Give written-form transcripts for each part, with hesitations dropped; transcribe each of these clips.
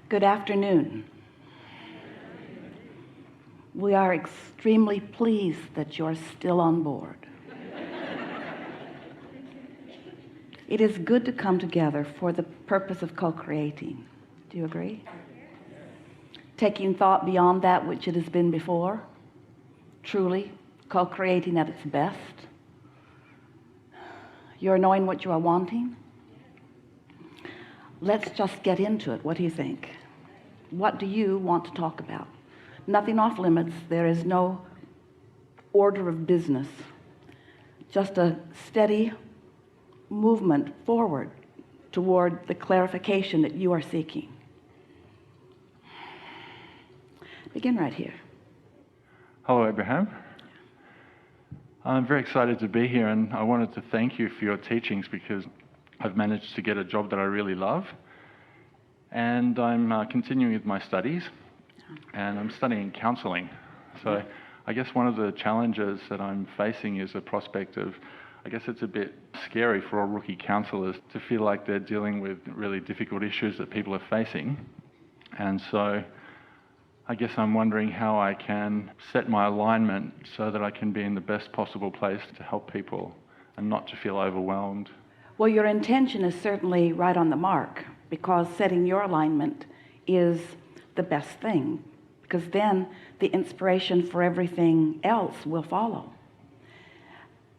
Good afternoon. We are extremely pleased that you're still on board. It is good to come together for the purpose of co-creating. Do you agree? Taking thought beyond that which it has been before, truly co-creating at its best. You're knowing what you are wanting. Let's just get into it. What do you think? What do you want to talk about? Nothing off limits. There is no order of business. Just a steady movement forward toward the clarification that you are seeking. Begin right here. Hello, Abraham. I'm very excited to be here, and I wanted to thank you for your teachings because I've managed to get a job that I really love, and I'm continuing with my studies, and I'm studying counselling. So I guess one of the challenges that I'm facing is the prospect of, I guess it's a bit scary for all rookie counsellors to feel like they're dealing with really difficult issues that people are facing. And so I guess I'm wondering how I can set my alignment so that I can be in the best possible place to help people and not to feel overwhelmed. Well, your intention is certainly right on the mark, because setting your alignment is the best thing, because then the inspiration for everything else will follow.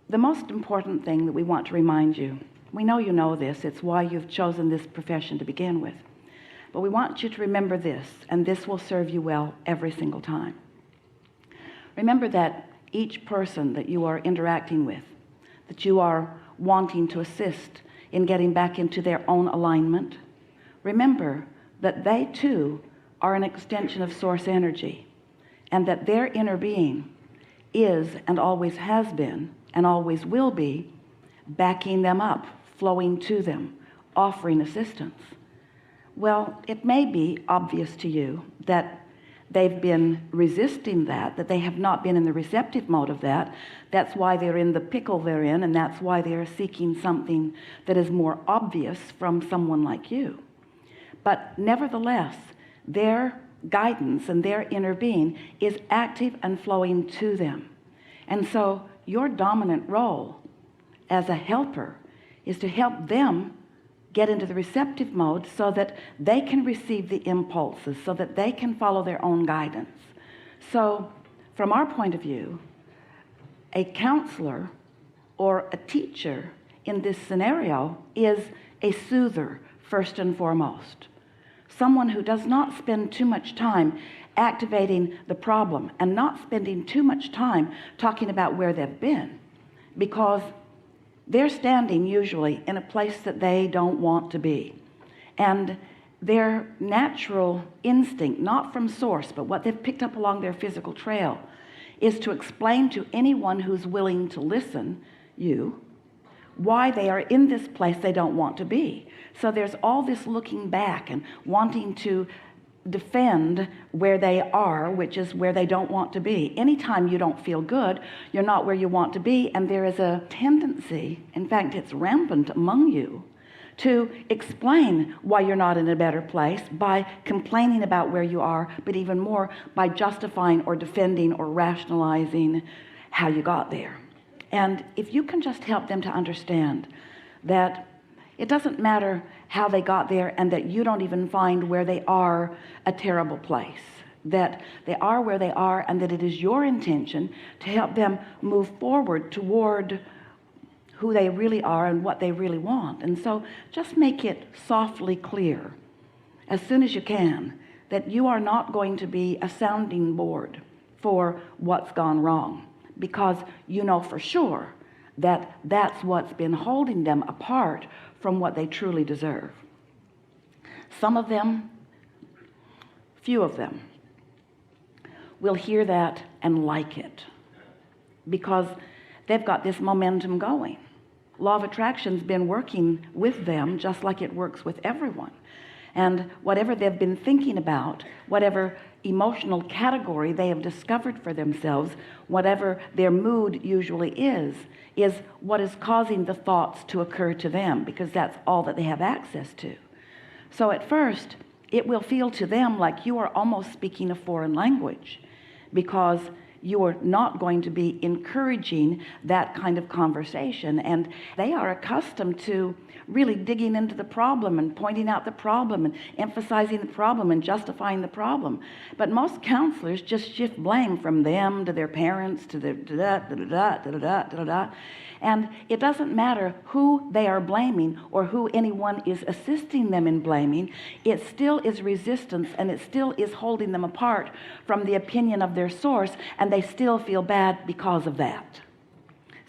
The most important thing that we want to remind you, we know you know this, it's why you've chosen this profession to begin with, but we want you to remember this, and this will serve you well every single time. Remember that each person that you are interacting with, that you are wanting to assist in getting back into their own alignment, remember that they too are an extension of source energy, and that their inner being is and always has been and always will be backing them up, flowing to them, offering assistance. Well, it may be obvious to you that they've been resisting that they have not been in the receptive mode of that. That's why they're in the pickle they're in, and that's why they're seeking something that is more obvious from someone like you. But nevertheless, their guidance and their inner being is active and flowing to them. And so your dominant role as a helper is to help them get into the receptive mode so that they can receive the impulses, so that they can follow their own guidance. So from our point of view, a counselor or a teacher in this scenario is a soother first and foremost. Someone who does not spend too much time activating the problem and not spending too much time talking about where they've been, because they're standing usually in a place that they don't want to be. And their natural instinct, not from source, but what they've picked up along their physical trail, is to explain to anyone who's willing to listen, you, why they are in this place they don't want to be. So there's all this looking back and wanting to defend where they are, which is where they don't want to be. Anytime you don't feel good, you're not where you want to be, and there is a tendency, in fact it's rampant among you, to explain why you're not in a better place by complaining about where you are, but even more by justifying or defending or rationalizing how you got there. And if you can just help them to understand that it doesn't matter how they got there, and that you don't even find where they are a terrible place, that they are where they are, and that it is your intention to help them move forward toward who they really are and what they really want. And so just make it softly clear as soon as you can that you are not going to be a sounding board for what's gone wrong, because you know for sure that that's what's been holding them apart from what they truly deserve. Some of them, few of them, will hear that and like it, because they've got this momentum going. Law of attraction's been working with them just like it works with everyone. And whatever they've been thinking about, whatever emotional category they have discovered for themselves, whatever their mood usually is what is causing the thoughts to occur to them, because that's all that they have access to. So at first, it will feel to them like you are almost speaking a foreign language, because you're not going to be encouraging that kind of conversation, and they are accustomed to really digging into the problem and pointing out the problem and emphasizing the problem and justifying the problem. But most counselors just shift blame from them to their parents to their da-da-da-da-da-da-da-da-da. And it doesn't matter who they are blaming or who anyone is assisting them in blaming. It still is resistance, and it still is holding them apart from the opinion of their source, and they still feel bad because of that.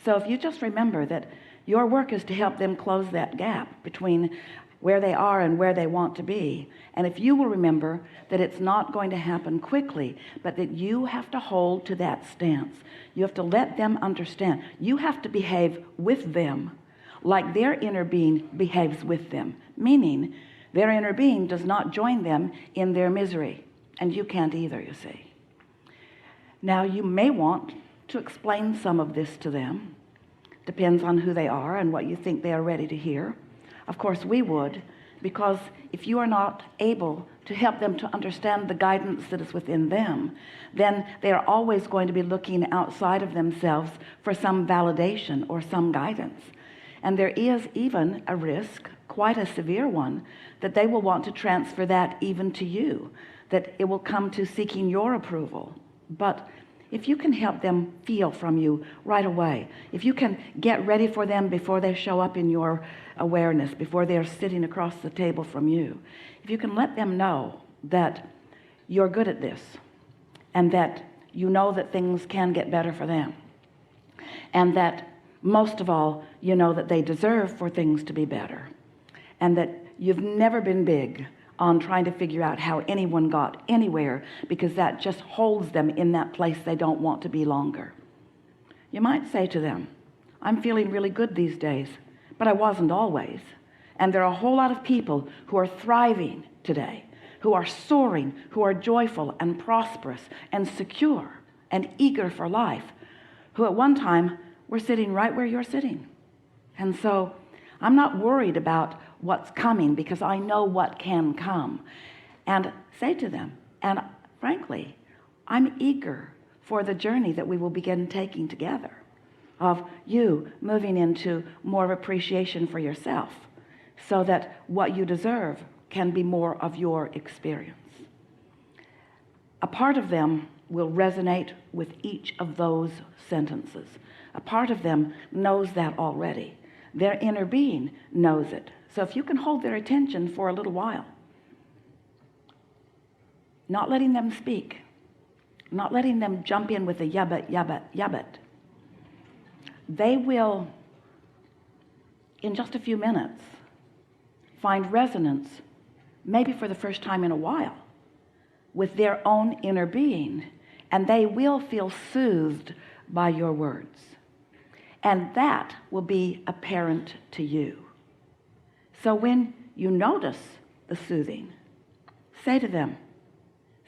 So if you just remember that your work is to help them close that gap between where they are and where they want to be. And if you will remember that it's not going to happen quickly, but that you have to hold to that stance. You have to let them understand. You have to behave with them like their inner being behaves with them, meaning their inner being does not join them in their misery, and you can't either, you see. Now, you may want to explain some of this to them. Depends on who they are and what you think they are ready to hear. Of course we would, because if you are not able to help them to understand the guidance that is within them, then they are always going to be looking outside of themselves for some validation or some guidance. And there is even a risk, quite a severe one, that they will want to transfer that even to you, that it will come to seeking your approval. But if you can help them feel from you right away, if you can get ready for them before they show up in your awareness, before they're sitting across the table from you, if you can let them know that you're good at this, and that you know that things can get better for them, and that most of all, you know that they deserve for things to be better, and that you've never been big on trying to figure out how anyone got anywhere, because that just holds them in that place they don't want to be longer. You might say to them, I'm feeling really good these days, but I wasn't always. And there are a whole lot of people who are thriving today, who are soaring, who are joyful and prosperous and secure and eager for life, who at one time were sitting right where you're sitting. And so I'm not worried about what's coming, because I know what can come. And say to them, and frankly, I'm eager for the journey that we will begin taking together, of you moving into more appreciation for yourself, so that what you deserve can be more of your experience. A part of them will resonate with each of those sentences. A part of them knows that already. Their inner being knows it. So if you can hold their attention for a little while, not letting them speak, not letting them jump in with a yabbit, yabbit, yabbit, they will, in just a few minutes, find resonance, maybe for the first time in a while, with their own inner being, and they will feel soothed by your words. And that will be apparent to you. So when you notice the soothing, say to them,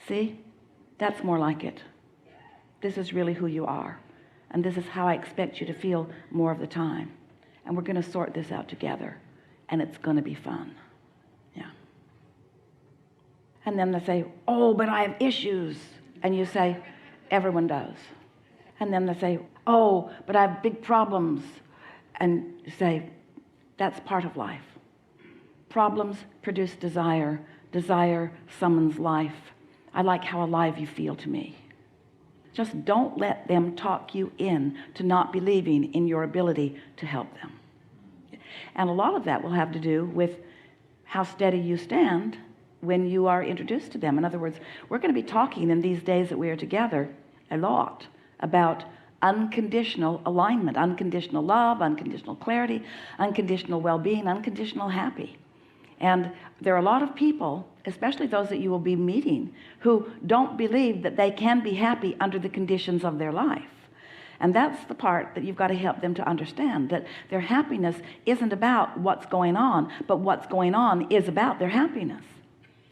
see, that's more like it. This is really who you are. And this is how I expect you to feel more of the time. And we're going to sort this out together. And it's going to be fun. Yeah. And then they say, oh, but I have issues. And you say, everyone does. And then they say, oh, but I have big problems. And you say, that's part of life. Problems produce desire. Desire summons life. I like how alive you feel to me. Just don't let them talk you in to not believing in your ability to help them. And a lot of that will have to do with how steady you stand when you are introduced to them. In other words, we're going to be talking in these days that we are together a lot about unconditional alignment, unconditional love, unconditional clarity, unconditional well-being, unconditional happy. And there are a lot of people, especially those that you will be meeting, who don't believe that they can be happy under the conditions of their life. And that's the part that you've got to help them to understand, that their happiness isn't about what's going on, but what's going on is about their happiness.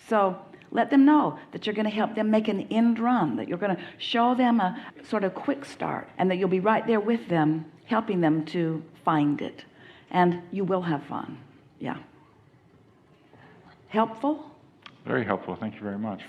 So let them know that you're going to help them make an end run, that you're going to show them a sort of quick start, and that you'll be right there with them, helping them to find it. And you will have fun. Yeah. Helpful? Very helpful. Thank you very much.